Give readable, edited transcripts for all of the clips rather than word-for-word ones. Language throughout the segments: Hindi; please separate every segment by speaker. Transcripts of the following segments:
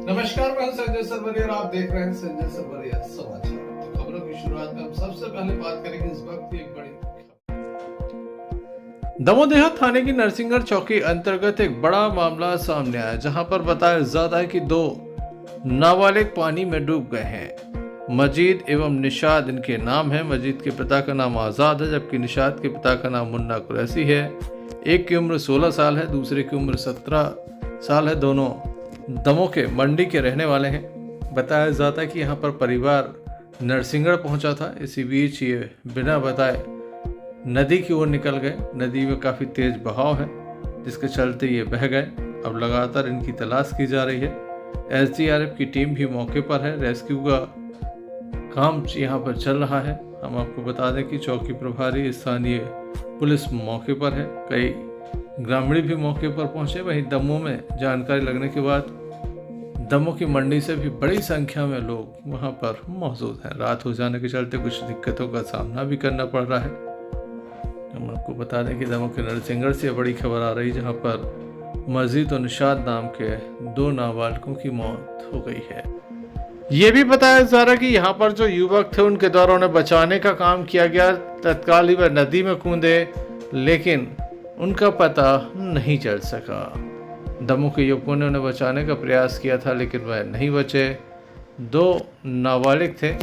Speaker 1: नमस्कार, मैं हूं संजय सरवरिया और आप देख रहे हैं संजय सरवरिया समाचार। तो खबरों की शुरुआत में हम सबसे पहले बात करेंगे इस वक्त की एक बड़ी दमोह थाने की नरसिंहगढ़ चौकी अंतर्गत एक बड़ा मामला सामने आया, जहां पर बताया जाता है कि दो नाबालिग पानी में डूब गए हैं। मजीद एवं निशाद इनके नाम है। मजीद के पिता का नाम आज़ाद है, जबकि निशाद के पिता का नाम मुन्ना कुरैशी है। एक की उम्र 16 साल है, दूसरे की उम्र 17 साल है। दोनों दमोह के मंडी के रहने वाले हैं। बताया जाता है कि यहाँ पर परिवार नरसिंहगढ़ पहुंचा था। इसी बीच ये बिना बताए नदी की ओर निकल गए। नदी में काफ़ी तेज बहाव है, जिसके चलते ये बह गए। अब लगातार इनकी तलाश की जा रही है। एसडीआरएफ की टीम भी मौके पर है। रेस्क्यू का काम यहाँ पर चल रहा है। हम आपको बता दें कि चौकी प्रभारी स्थानीय पुलिस मौके पर है। कई ग्रामीण भी मौके पर पहुंचे। वहीं दमोह में जानकारी लगने के बाद दमोह की मंडी से भी बड़ी संख्या में लोग वहां पर मौजूद हैं। रात हो जाने के चलते कुछ दिक्कतों का सामना भी करना पड़ रहा है। हम आपको बता दें कि दमोह के नरसिंहगढ़ से बड़ी खबर आ रही, जहां पर मजीद और निशाद नाम के दो नाबालिगों की मौत हो गई है। ये भी बताया जा रहा है कि यहाँ पर जो युवक थे, उनके द्वारा उन्हें बचाने का काम किया गया। तत्काल ही वह नदी में कूदे, लेकिन उनका पता नहीं चल सका। दमोह के युवकों ने उन्हें बचाने का प्रयास किया था, लेकिन वह नहीं बचे। दो नाबालिग थे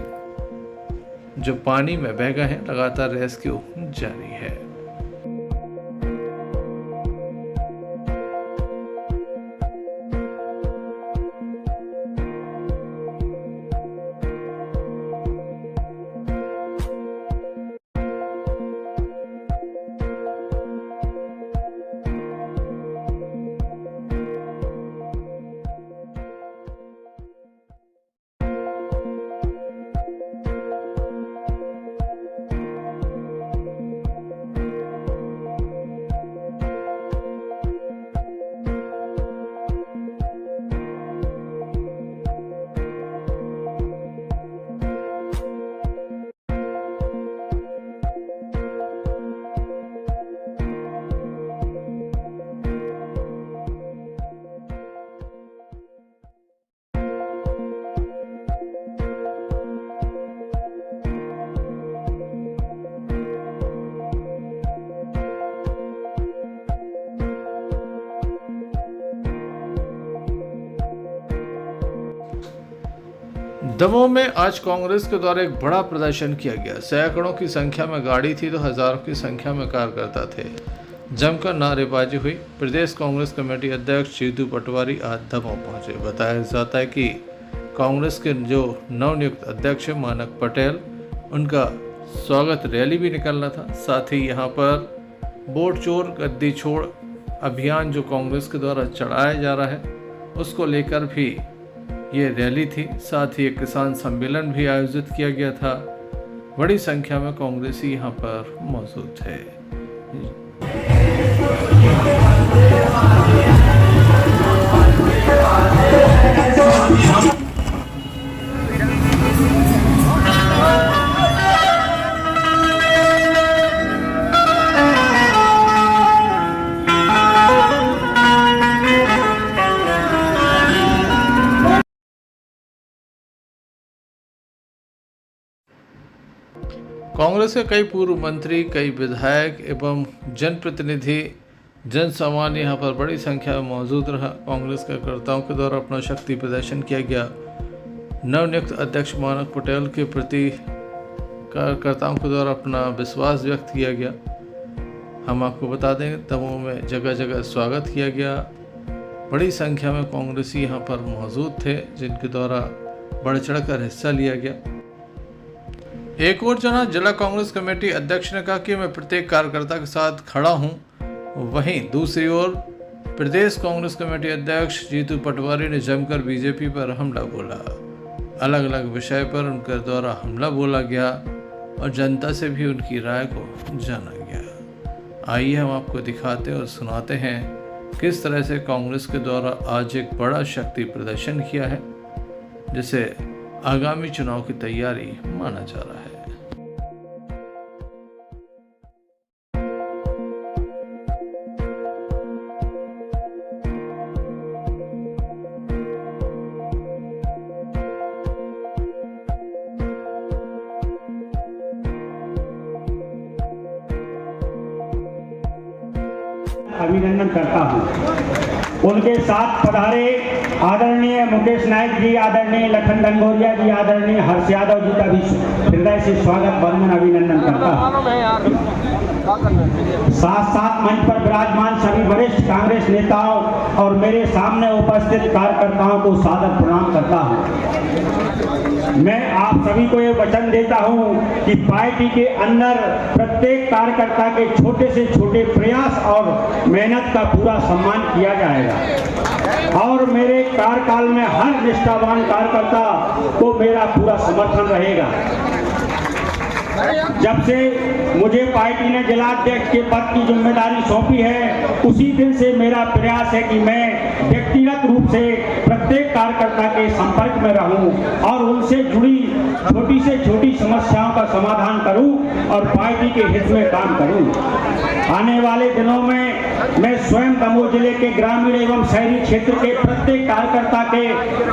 Speaker 1: जो पानी में बह गए हैं। लगातार रेस्क्यू जारी है। दमोह में आज कांग्रेस के द्वारा एक बड़ा प्रदर्शन किया गया। सैकड़ों की संख्या में गाड़ी थी तो हजारों की संख्या में कार्यकर्ता थे। जमकर नारेबाजी हुई। प्रदेश कांग्रेस कमेटी अध्यक्ष जीतू पटवारी आज दमोह पहुंचे। बताया जाता है कि कांग्रेस के जो नवनियुक्त अध्यक्ष है मानक पटेल, उनका स्वागत रैली भी निकलना था। साथ ही यहाँ पर वोट चोर गद्दी छोड़ अभियान जो कांग्रेस के द्वारा चलाया जा रहा है, उसको लेकर भी ये रैली थी। साथ ही एक किसान सम्मेलन भी आयोजित किया गया था। बड़ी संख्या में कांग्रेसी यहाँ पर मौजूद थे। कांग्रेस के कई पूर्व मंत्री, कई विधायक एवं जनप्रतिनिधि, जन सामान्य यहाँ पर बड़ी संख्या में मौजूद रहा। कांग्रेस कार्यकर्ताओं के द्वारा अपना शक्ति प्रदर्शन किया गया। नवनियुक्त अध्यक्ष मानक पटेल के प्रति कार्यकर्ताओं के द्वारा अपना विश्वास व्यक्त किया गया। हम आपको बता दें, दमोह में जगह जगह स्वागत किया गया। बड़ी संख्या में कांग्रेसी यहाँ पर मौजूद थे, जिनके द्वारा बढ़ चढ़कर हिस्सा लिया गया। एक और जहां जिला कांग्रेस कमेटी अध्यक्ष ने कहा कि मैं प्रत्येक कार्यकर्ता के साथ खड़ा हूं, वहीं दूसरी ओर प्रदेश कांग्रेस कमेटी अध्यक्ष जीतू पटवारी ने जमकर बीजेपी पर हमला बोला। अलग अलग विषय पर उनके द्वारा हमला बोला गया और जनता से भी उनकी राय को जाना गया। आइए हम आपको दिखाते और सुनाते हैं किस तरह से कांग्रेस के द्वारा आज एक बड़ा शक्ति प्रदर्शन किया है, जिसे आगामी चुनाव की तैयारी माना जा रहा है।
Speaker 2: अभिनंदन करता हूं। उनके साथ पधारे आदरणीय मुकेश नायक जी, आदरणीय लखन डंगोरिया जी, आदरणीय हर्ष यादव जी का भी हृदय से स्वागत वंदन अभिनंदन करता हूं। साथ साथ मंच पर विराजमान सभी वरिष्ठ कांग्रेस नेताओं और मेरे सामने उपस्थित कार्यकर्ताओं को सादर प्रणाम करता हूं। मैं आप सभी को ये वचन देता हूं कि पार्टी के अंदर प्रत्येक कार्यकर्ता के छोटे से छोटे प्रयास और मेहनत का पूरा सम्मान किया जाएगा और मेरे कार्यकाल में हर निष्ठावान कार्यकर्ता को मेरा पूरा समर्थन रहेगा। जब से मुझे पार्टी ने जिलाध्यक्ष के पद की जिम्मेदारी सौंपी है, उसी दिन से मेरा प्रयास है कि मैं व्यक्तिगत रूप से प्रत्येक कार्यकर्ता के संपर्क में रहूं और उनसे जुड़ी छोटी से छोटी समस्याओं का समाधान करूं और पार्टी के हित में काम करूं। आने वाले दिनों में मैं स्वयं दमोह जिले के ग्रामीण एवं शहरी क्षेत्र के प्रत्येक कार्यकर्ता के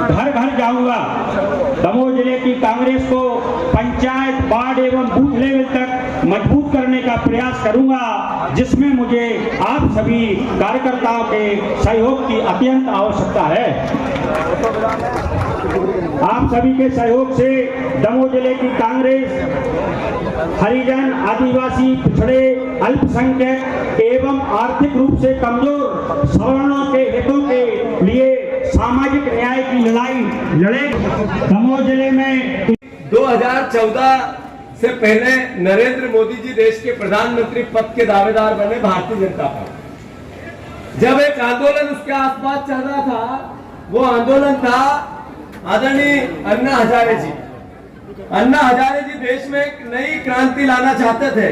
Speaker 2: घर घर जाऊंगा। दमोह जिले की कांग्रेस को पंचायत, वार्ड एवं बूथ लेवल तक मजबूत करने का प्रयास करूंगा, जिसमें मुझे आप सभी कार्यकर्ताओं के सहयोग की अत्यंत आवश्यकता है। आप सभी के सहयोग से दमोह जिले की कांग्रेस हरिजन, आदिवासी, पिछड़े, अल्पसंख्यक एवं आर्थिक रूप से कमजोर सवर्णों के हितों के लिए सामाजिक न्याय की लड़ाई लड़े। दमोह जिले में
Speaker 3: 2014 से पहले नरेंद्र मोदी जी देश के प्रधानमंत्री पद के दावेदार बने भारतीय जनता पार्टी। जब एक आंदोलन उसके आसपास चल रहा था, वो आंदोलन था आदरणीय अन्ना हजारे जी। अन्ना हजारे जी देश में एक नई क्रांति लाना चाहते थे।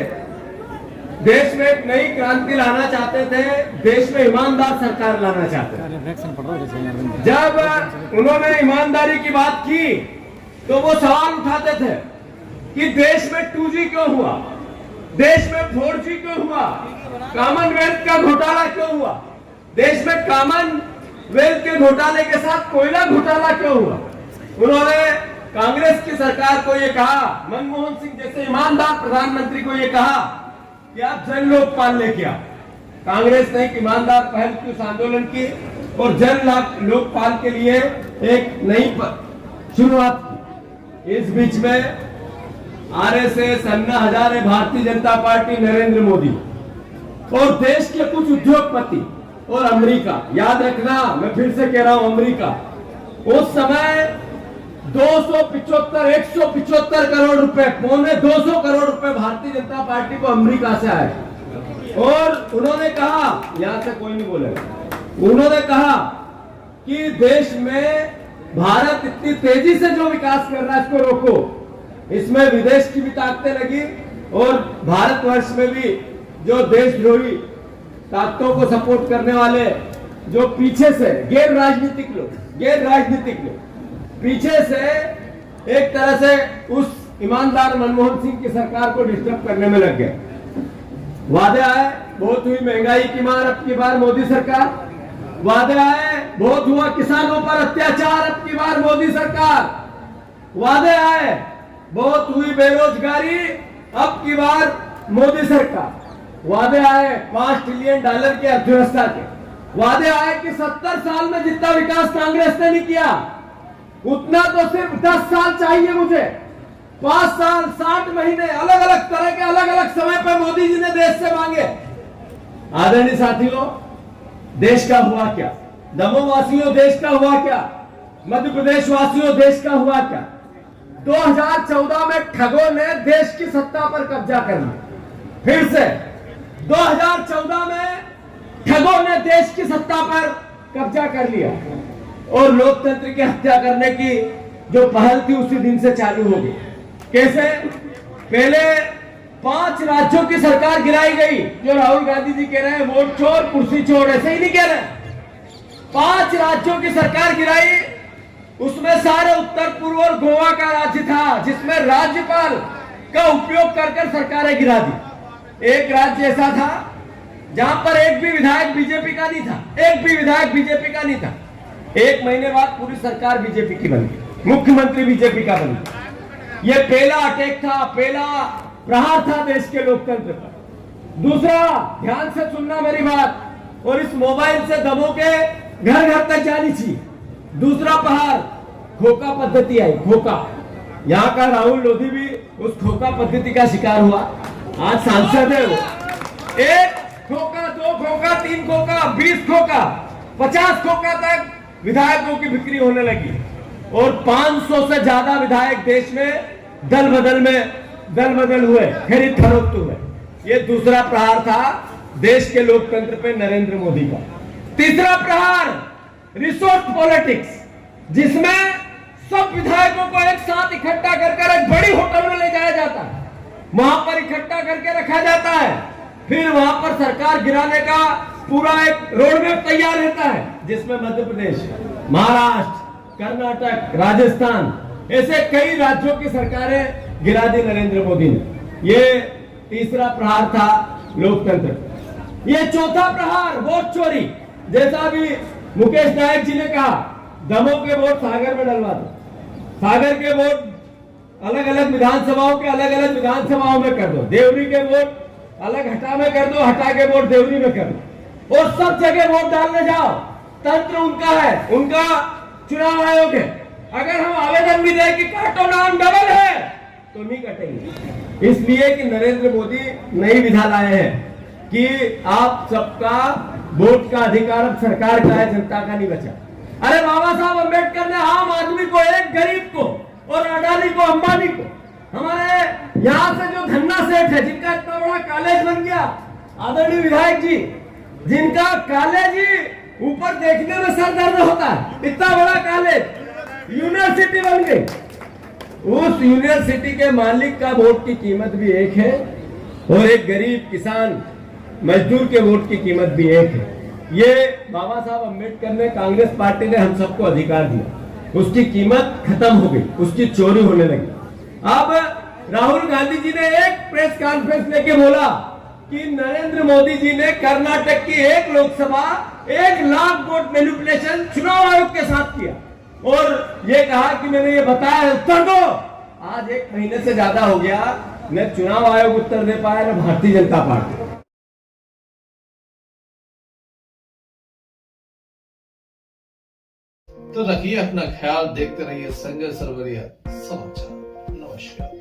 Speaker 3: देश में एक नई क्रांति लाना चाहते थे, देश में ईमानदार सरकार लाना चाहते थे। जब उन्होंने ईमानदारी की बात की तो वो सवाल उठाते थे कि देश में 2G क्यों हुआ, देश में 4G क्यों हुआ, कॉमनवेल्थ का घोटाला क्यों हुआ, देश में कॉमनवेल्थ के घोटाले के साथ कोयला घोटाला क्यों हुआ। उन्होंने कांग्रेस की सरकार को ये कहा, मनमोहन सिंह जैसे ईमानदार प्रधानमंत्री को ये कहा कि आप जन लोकपाल लेके आओ। कांग्रेस ने एक ईमानदार पहल की, उस आंदोलन की और जन लोकपाल के लिए एक नई शुरुआत की। इस बीच में आरएसएस, अन्ना हजारे, भारतीय जनता पार्टी, नरेंद्र मोदी और देश के कुछ उद्योगपति और अमेरिका, याद रखना मैं फिर से कह रहा हूं अमेरिका, उस समय 175 करोड़ रुपए, पौने 200 करोड़ रुपए भारतीय जनता पार्टी को अमेरिका से आए और उन्होंने कहा, यहां से कोई नहीं बोलेगा, उन्होंने कहा कि देश में भारत इतनी तेजी से जो विकास कर रहा है इसको रोको। इसमें विदेश की भी ताकतें लगी और भारतवर्ष में भी जो देशद्रोही ताकतों को सपोर्ट करने वाले जो पीछे से गैर राजनीतिक लोग पीछे से एक तरह से उस ईमानदार मनमोहन सिंह की सरकार को डिस्टर्ब करने में लग गए। वादे आए, बहुत हुई महंगाई की मार अब की बार मोदी सरकार, वादे आए, बहुत हुआ किसानों पर अत्याचार अब की बार मोदी सरकार, वादे आए, बहुत हुई बेरोजगारी अब की बार मोदी सरकार, वादे आए $5 ट्रिलियन की अर्थव्यवस्था के, वादे आए कि 70 साल में जितना विकास कांग्रेस ने नहीं किया उतना तो सिर्फ 10 साल चाहिए मुझे। 5 साल 60 महीने अलग अलग तरह के अलग अलग समय पर मोदी जी ने देश से मांगे। आदरणीय साथियों, देश का हुआ क्या, दमोह वासियों देश का हुआ क्या, मध्य प्रदेश वासियों देश का हुआ क्या। 2014 में ठगों ने देश की सत्ता पर कब्जा कर लिया। फिर से 2014 में ठगों ने देश की सत्ता पर कब्जा कर लिया और लोकतंत्र की हत्या करने की जो पहल थी उसी दिन से चालू हो गई। कैसे? पहले 5 राज्यों की सरकार गिराई गई, जो राहुल गांधी जी कह रहे हैं वोट चोर कुर्सी चोर, ऐसे ही नहीं कह रहे। 5 राज्यों की सरकार गिराई, उसमें सारे उत्तर पूर्व और गोवा का राज्य था, जिसमें राज्यपाल का उपयोग कर सरकारें गिरा दी। एक राज्य ऐसा था जहां पर एक भी विधायक बीजेपी का नहीं था, एक भी विधायक बीजेपी का नहीं था। 1 महीने बाद पूरी सरकार बीजेपी की बन गई, मुख्यमंत्री बीजेपी का बन गया। यह पहला अटैक था, पहला प्रहार था देश के लोकतंत्र पर। दूसरा, ध्यान से सुनना मेरी बात, और इस मोबाइल से दमों के घर घर तक जानी चाहिए। दूसरा प्रहार खोखा पद्धति आई, खोखा। यहाँ का राहुल लोधी भी उस खोखा पद्धति का शिकार हुआ। आज सांसद है वो, 1 खोखा, 2 खोखा, 3 खोखा, 20 खोखा, 50 खोखा तक विधायकों की बिक्री होने लगी और 500 से ज्यादा विधायक देश में दल बदल हुए, खरीद फरोख्त हुए। ये दूसरा प्रहार था देश के लोकतंत्र पे नरेंद्र मोदी का। तीसरा प्रहार रिसोर्ट पॉलिटिक्स, जिसमें सब विधायकों को एक साथ इकट्ठा कर एक बड़ी होटल में ले जाया जाता है, वहां पर इकट्ठा करके रखा जाता है, फिर वहां पर सरकार गिराने का पूरा एक रोड मैप तैयार रहता है, जिसमें मध्य प्रदेश, महाराष्ट्र, कर्नाटक, राजस्थान ऐसे कई राज्यों की सरकारें गिरा दी नरेंद्र मोदी ने। ये तीसरा प्रहार था लोकतंत्र। ये चौथा प्रहार वोट चोरी, जैसा भी मुकेश नायक जी ने कहा, दमों के वोट सागर में डलवा दो, सागर के वोट अलग अलग विधानसभाओं के अलग अलग विधानसभाओं में कर दो, देवरी के वोट अलग हटा में कर दो, हटा के वोट देवरी में कर दो, और सब जगह वोट डालने जाओ। तंत्र उनका है, उनका चुनाव आयोग है। अगर हम आवेदन भी दें कि काटो नाम डबल है तो नहीं कटेंगे, इसलिए कि नरेंद्र मोदी नई विधा लाए हैं कि आप सबका वोट का अधिकार अब सरकार का है, जनता का नहीं बचा। अरे बाबा साहब अम्बेडकर ने आम आदमी को, एक गरीब को और अडानी को, अंबानी को, हमारे यहाँ से जो धन्ना सेठ है जिनका इतना बड़ा कॉलेज बन गया, आदरणीय विधायक जी, जिनका कॉलेज ही ऊपर देखने में सर दर्द होता है, इतना बड़ा कॉलेज यूनिवर्सिटी बन गई, उस यूनिवर्सिटी के मालिक का वोट की कीमत भी एक है और एक गरीब किसान मजदूर के वोट की कीमत भी एक है। ये बाबा साहब अम्बेडकर ने, कांग्रेस पार्टी ने हम सबको अधिकार दिया, उसकी कीमत खत्म हो गई, उसकी चोरी होने लगी। अब राहुल गांधी जी ने एक प्रेस कॉन्फ्रेंस लेके बोला कि नरेंद्र मोदी जी ने कर्नाटक की एक लोकसभा 1 लाख वोट मैनिपुलेशन चुनाव आयोग के साथ किया और ये कहा कि मैंने ये बताया, उत्तर दो। आज 1 महीने से ज्यादा हो गया, न चुनाव आयोग उत्तर दे पाया, न भारतीय जनता पार्टी।
Speaker 1: तो रखिए अपना ख्याल, देखते रहिए संजय सरवरिया समाचार। नमस्कार।